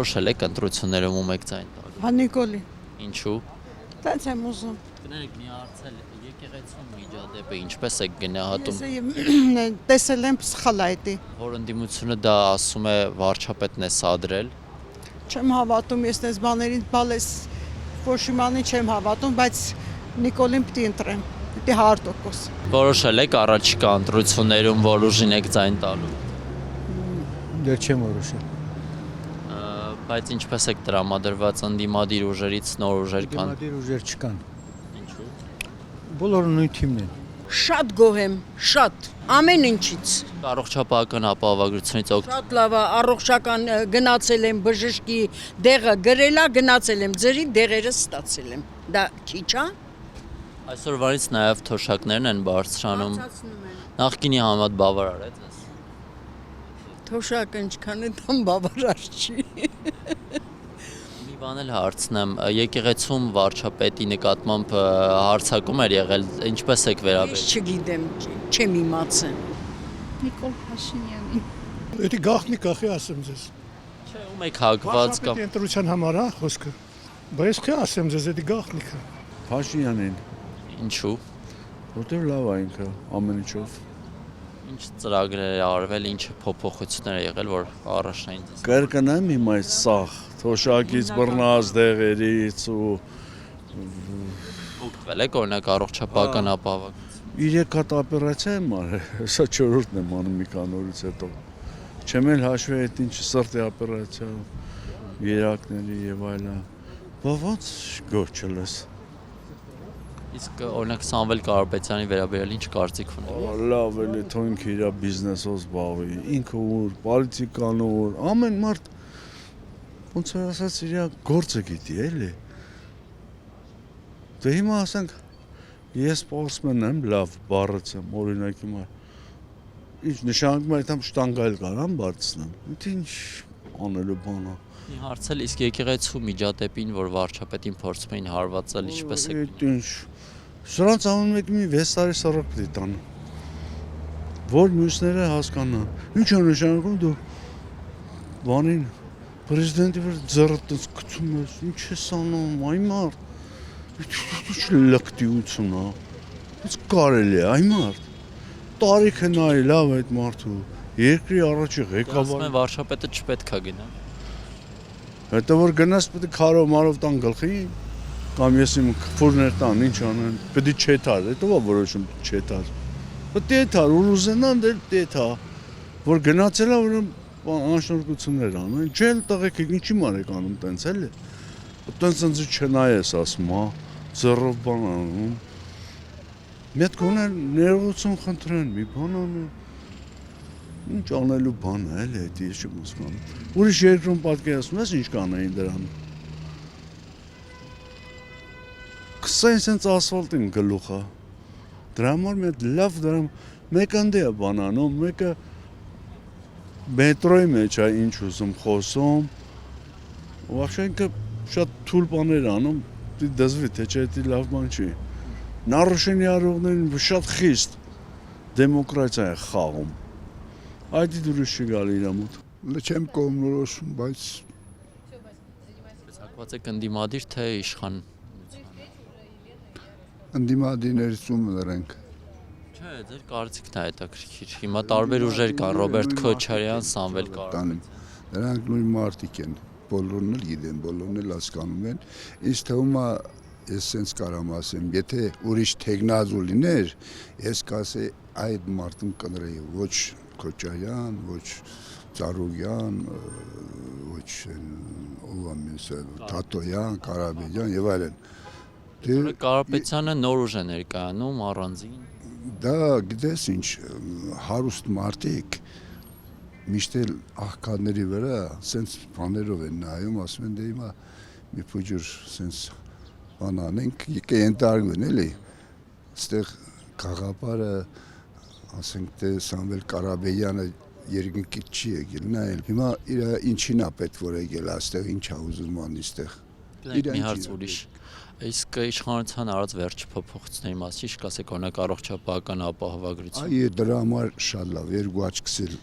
Որոշել եք ընտրություններում ում եք ձայն տալու։ Հա Նիկոլի, Ինչու։ տենց եմ ուզում։ Գներեք մի հարցել եկեղեցու միջադեպը ինչպես եք գնահատում։ Ես տեսել եմ սխալ այդի։ Որ ընդդիմությունը դա ասում է վարչապետն է սադրել։ Չեմ հավատում, ես այս բաներին բալես Ֆոշիմանի չեմ հավատում, բայց Նիկոլին պիտի ընտրեմ։ Պիտի 100%։ Որոշել եք առաջիկա ընտրություններում որ ուժին եք ձայն տալու։ Դեռ չեմ որոշել։ Բայց ինչպես եք տրամադրված ընդդիմադիր ուժերից նոր ուժեր կան։ Դիմադիր ուժեր չկան։ Ինչու։ Բոլորը նույն թիմն են։ Շատ գոհ եմ, շատ, ամեն ինչից։ Առողջապահական ապահովագրությունից Շատ լավ է, առողջական գնացել եմ, բժշկի դեղը գրելա, գնացել եմ, ձերի դեղերը ստացել եմ։ Դա քիչ է։ Այսօրվանից նաև թոշակներն են բարձրանում։ Նախկինի համեմատ բավարար է ձեզ։ Թոշակը ինչքան է տան բավարար չի։ Մի բան էլ հարցնեմ, եկեղեցում վարչապետի նկատմամբ հարցակում էր եղել, ինչպես եք Ես վերաբերվում։ չգիտեմ, չեմ իմացել։ Նիկոլ Փաշինյանին։ Էդի գախնի կախի ասեմ ձեզ։ Չէ, ում եք հակված կամ Վարչապետի ընտրության համար է խոսքը։ Բայց քիչ ասեմ ձեզ էդի գախնիկը։ Փաշինյանին, ինչու։ որտեղ լավ է ինքը ամեն ինչով։ Ինչ ծրագրեր է արվել, ինչ փոփոխություններ է եղել, որ առաջնային դες։ Կրկնեմ հիմա այս սաղ, թոշակից բռնած դեղերից ու Օգտվել եք օրինակ առողջապահական ապահովագրություն։ 3 հատ օպերացիա եմ արել, հեսա 4-րդն եմ անում մի քանի օրից հետո։ Չեմ էլ հաշվի այդ ինչ սրտի օպերացիա, երակների եւ այլն։ Բա ո՞նց գործ չլես։ Իսկ օրինակ Սամվել Կարապետյանի վերաբերյալ ինչ կարծիք ունեք։ Լավ էլի թող ինքը իր բիզնեսով զբաղվի, ինքը ուր, պոլիտիկան ուր, ամեն մարդ ոնց որ ասած իր գործը գիտի էլի։ Դե հիմա ասենք ես սպորտսմեն եմ, լավ բառից եմ, օրինակ հիմա ինչ նշանակում է այդամ շտանգայել կարամ բարձնեմ։ Դա ինչ անելու բան է։ Մի հարցել, իսկ եկեղեցու միջադեպին, որ վարչապետին փորձում էին հարվածել, ինչպես եք։ Այդ ինչ Սրանց անում եք մի 6 տարի սառակ պիտի տանը։ Որ մյուսները հասկանան։ Ինչ է նշանակում դու բանին պրեզիդենտի վրա ձեռդ գցում ես, ինչ ես անում, այ մարդ։ Ինչ լկտիություն է։ Ինչ կարելի է, այ մարդ։ Տարիքը նայ լավ այդ մարդու։ Երկրի առաջի Ասում ղեկավար։ են վարչապետը չպետք է գնա։ Հետո որ գնաս պետք է քարով մարով տան գլխի կամ ես իմ քֆուրներ տան ինչ անեն պետք է չեթար հետո ո՞վ որոշում չեթար պետք է եթար ու ուզենան դել տեթա որ գնացել է որ անշնորհքություններ անեն ջել տղեկ ինչի մարեք անում տենց էլի տենց չնայես ասում հա ձեռով բան անում մետ կոներ ներողություն խնդրեն մի բան անեն ինչ անելու բան է էլի դա ես չեմ հասկանում ուրիշ երկրում պատկերացնում ես ինչ կանեին դրան Սենց ասֆալտին գլուխը դրա համար մի լավ դրա մեկը ընդ է բանանում մեկը մետրոյի մեջ է ինչ ուզում խոսում вообще ինքը շատ թույլ բաներ անում դզվի թե չէ դա լավ բան չի нарушение արողներին շատ խիստ դեմոկրատիա է խաղում այդ դուրս չգալի իր մոտ Չեմ կողմնորոշում, բայց Հակված եք ընդդիմադիր թե իշխան։ ընդդիմադիրներից ում լրենք։ Չէ, ձեր կարծիքն է հետաքրքիր։ Հիմա տարբեր ուժեր կան՝ Ռոբերտ Քոչարյան, Սամվել Կարապետյան։ Նրանք նույն մարդիկ են, բոլորն էլ գիտեն, բոլորն էլ հասկանում են։ Ինձ թվում է, ես սենց կարամ ասեմ, եթե ուրիշ թեկնածու լիներ, ես կասեի այդ մարդուն կլրեի, ոչ Քոչարյան, ոչ Ծառուկյան, ոչ Թաթոյան, Կարապետյան եւ այլն։ Կարապետյանը նոր ուժ է ներկայանում առանձին։ Դա գիտես ինչ, հարուստ մարդիկ միշտ էլ աղքատների վրա սենց բաներով են նայում, ասում են դե հիմա մի փոքր սենց բան անենք, եկե ենթարկվեն էլի, այստեղ գաղափարը, ասենք թե Սամվել Կարապետյանը երկնքից չի եկել, նայել, հիմա իր ինչին է պետք որ եկել, այստեղ ինչ է ուզում անի այստեղ։ Մի հարց ուրիշ։ Իսկ իշխանության արած վերջի փոփոխությունների մասին ինչ կասեք օրինակ առողջապահական ապահովագրություն։ Այ դրա համար շատ լավ, երկու աչքսել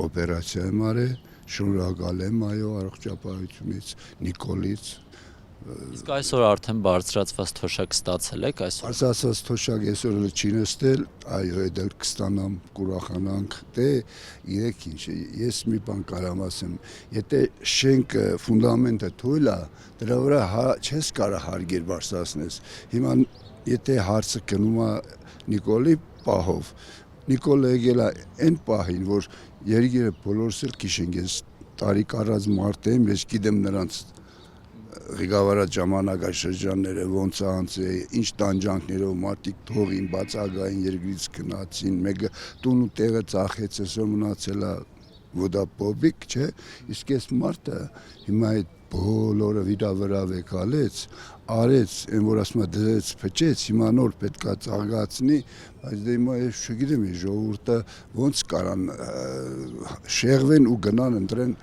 օպերացիա եմ արել, շնորհակալ եմ այո առողջապահությունից, Նիկոլից։ Իսկ այսօր արդեն բարձրացված թոշակ ստացել եք այսօր։ Ասացած թոշակ այսօր էլ չի նստել, այո դել կստանամ, կուրախանանք, դե իրեք ինչ, ես մի բան կարամ ասեմ, եթե շենքը, ֆունդամենտը թույլ է, դրա վրա չես կարող հարգեր բարձրացնես։ Հիմա եթե հարցը գնում է Նիկոլի պահով, Նիկոլը եկել է այն պահին, որ երգերը բոլորս էլ քիշենք, ես տարի կարած մարդ եմ, ես գիտեմ նրանց ղեկավարած ժամանակաշրջանները ոնց է անցել, ինչ տանջանքներով մարդիկ թողին, բացակային երկրից գնացին, մեկը տուն ու տեղը ծախեց, այսօր մնացել է ոդապոբիկ, չէ, իսկ այս մարդը հիմա այդ բոլորը վիրավրավ եկալեց, արեց, այն որ ասում է դրեց, փչեց, հիմա նոր պետքա ծաղկացնի, բայց դե հիմա ես չգիտեմ, ժողովուրդը ոնց կարան շեղվեն ու գնան ընտրեն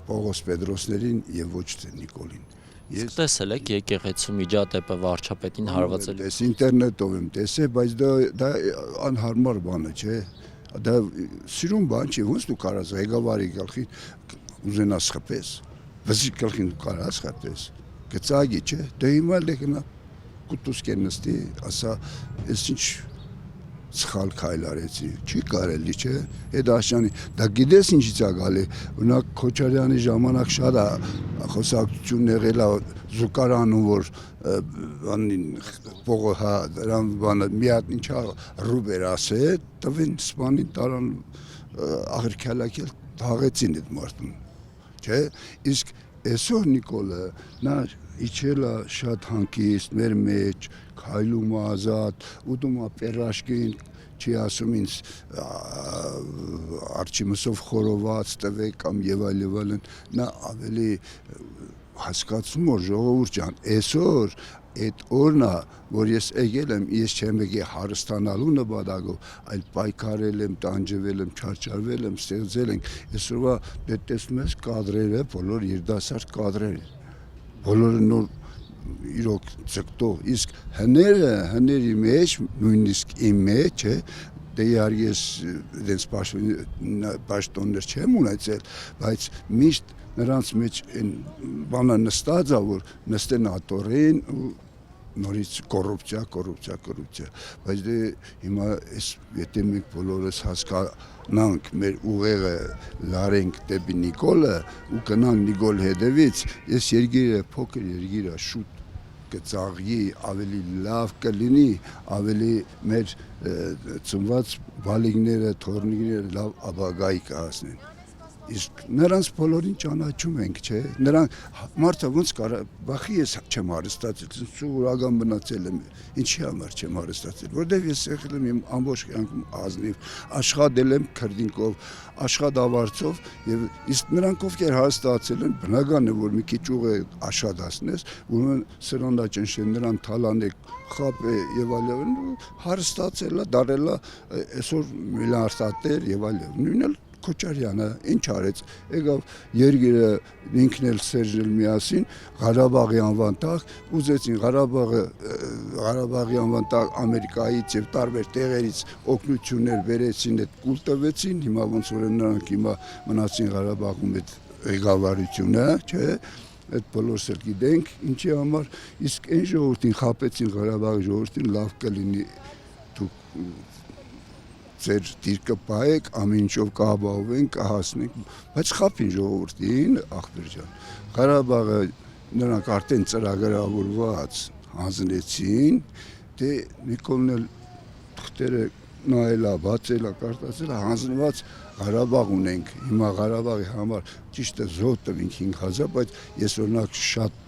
Պողոս Պետրոսներին եւ ոչ թե Նիկոլին։ Ես տեսել եք եկեղեցու միջադեպը վարչապետին հարվածել։ Ես ինտերնետով եմ տեսել, բայց դա անհարմար բան է, չէ։ Դա սիրուն բան չի, ոնց դու կարաս ղեկավարի գլխին ուզենաս խփես, վզի գլխին կարաս խփես, գծագի, չէ։ Դե հիմա լեգնա կուտուսկեն նստի, ասա, ես ինչ սխալ քայլ արեցի, չի կարելի, չէ։ Այդ աշյանի, դա գիտես ինչից է գալի, օրինակ Քոչարյանի ժամանակ շատ խոսակցություն եղել է զուգարանում, որ փողը հա դրան բանը մի հատ ինչա ռուբեր ասել, տվին սպանին տարան աղրքալակել թաղեցին այդ մարդուն, չէ։ Իսկ այսօր Նիկոլը նա իջել է շատ հանգիստ մեր մեջ, քայլում ազատ, ուտում է պերաշկին, չի ասում ինձ արջիմսով խորոված տվեք կամ եւ այլն, նա ավելի հասկացում որ ժողովուրդ ջան, այսօր այդ օրն է, որ ես եկել եմ, ես չեմ եկել հարստանալու նպատակով, այլ պայքարել եմ, տանջվել եմ, չարչարվել եմ, ստեղծել ենք, այսօրվա դե տեսնում ես կադրերը, բոլոր երդասարդ կադրերը, բոլորը նոր իրոք ձգտող, իսկ հների մեջ, նույնիսկ իմ մեջ, դե իհարկե ես դենց պաշտոններ չեմ ունեցել, բայց միշտ նրանց մեջ այն բանը նստած է, որ նստեն ատորեն ու նորից կոռուպցիա, բայց դե հիմա եթե մենք բոլորս հասկանանք մեր ուղեղը լարենք դեպի Նիկոլը ու գնանք Նիկոլ հետևից, ես երկիրը փոքր երկիրը շուտ կծաղի, ավելի լավ կլինի, ավելի մեր ծնված բալիկները, թորնիկները լավ ապագայի կհասնեն։ Իսկ նրանց բոլորին ճանաչում ենք, չէ։ Նրանք մարդը ոնց կարա, բախի ես չեմ հարստացել, սովորական մնացել եմ, ինչի համար չեմ հարստացել, որտեղ ես եղել եմ իմ ամբողջ կյանքում ազնիվ, աշխատել եմ քրդինքով, աշխատավարձով եւ իսկ նրանք ովքեր հաստատացել են, բնական է որ մի քիչ ուղը աշխատացնես, ուրեմն սրանաճնշեն նրան թալանեք, խապե եւ այլն, հարստացել է, դարել է այսօր միլիարդատեր եւ այլն։ Նույնն Քոչարյանը ինչ արեց, եկավ երգերը ինքն էլ Սերժել միասին Ղարաբաղի անվան տակ, ուզեցին Ղարաբաղի անվան տակ Ամերիկայից եւ տարբեր տեղերից օգնություններ բերեցին, այդ կուլ տվեցին, հիմա ոնց որ նրանք հիմա մնացին Ղարաբաղում այդ ղեկավարությունը, չէ, այդ բոլորս էլ գիտենք, ինչի համար, իսկ այն ժողովրդին խապեցին Ղարաբաղի ժողովրդին, լավ կլինի դուք ձեր դիրքը պահեք, ամեն ինչով կապահովենք, կհասնենք, բայց խափին ժողովրդին, ախպեր ջան, Ղարաբաղը նրանք արդեն ծրագրավորված հանձնեցին, դե Նիկոլն էլ թղթերը նայելա, բացելա, կարտացելա, հանձնված Ղարաբաղ ունենք, հիմա Ղարաբաղի համար ճիշտ է զոհ տվինք 5000, բայց ես օրինակ շատ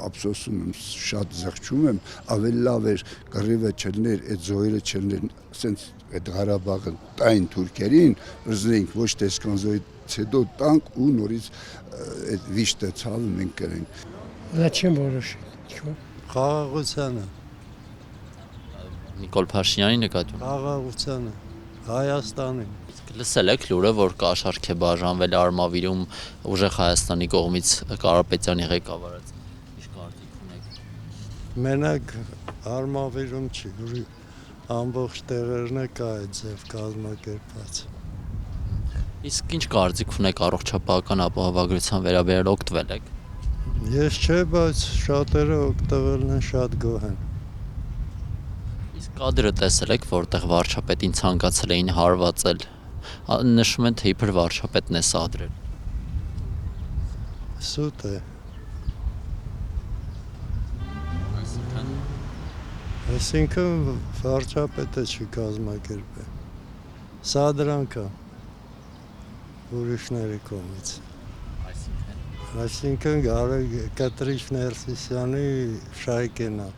ափսոսում եմ, շատ զղջում եմ, ավելի լավ էր կռիվը չլներ, այդ զոհերը չլներ, ասենց այդ Ղարաբաղը տային թուրքերին, բրզենք ոչ թե սկանզոյից հետո տանք ու նորից այդ վիշտը ցավը մենք կրենք։ Դա չեմ որոշել։ Խաղաղությանը, Նիկոլ Փաշինյանի նկատմամբ։ խաղաղությանը, Հայաստանի։ Լսել եք լուրը, որ կաշառք է բաժանվել Արմավիրում ուժեղ Հայաստանի կողմից Կարապետյանի ղեկավարած։ Ինչ կարծիք ունեք։ Մենակ Արմավիրում չի, ամբողջ տեղերն է կա այդ ձև կազմակերպված։ Իսկ ինչ կարծիք ունեք առողջապահական ապահովագրության վերաբերյալ օգտվել եք։ Ես չէ, բայց շատերը օգտվելն են, շատ գոհ են։ Իսկ կադրը տեսել եք, որտեղ վարչապետին ցանկացել էին հարվածել։ Նշում են, թե իբր վարչապետն է սադրել։ Սուտ է։ Այսինքն վարչապետը չի կազմակերպել։ Սադրանք է ուրիշների կողմից։ Այսինքն Գարեգ Կտրիչ Ներսիսյանի շայքեն է։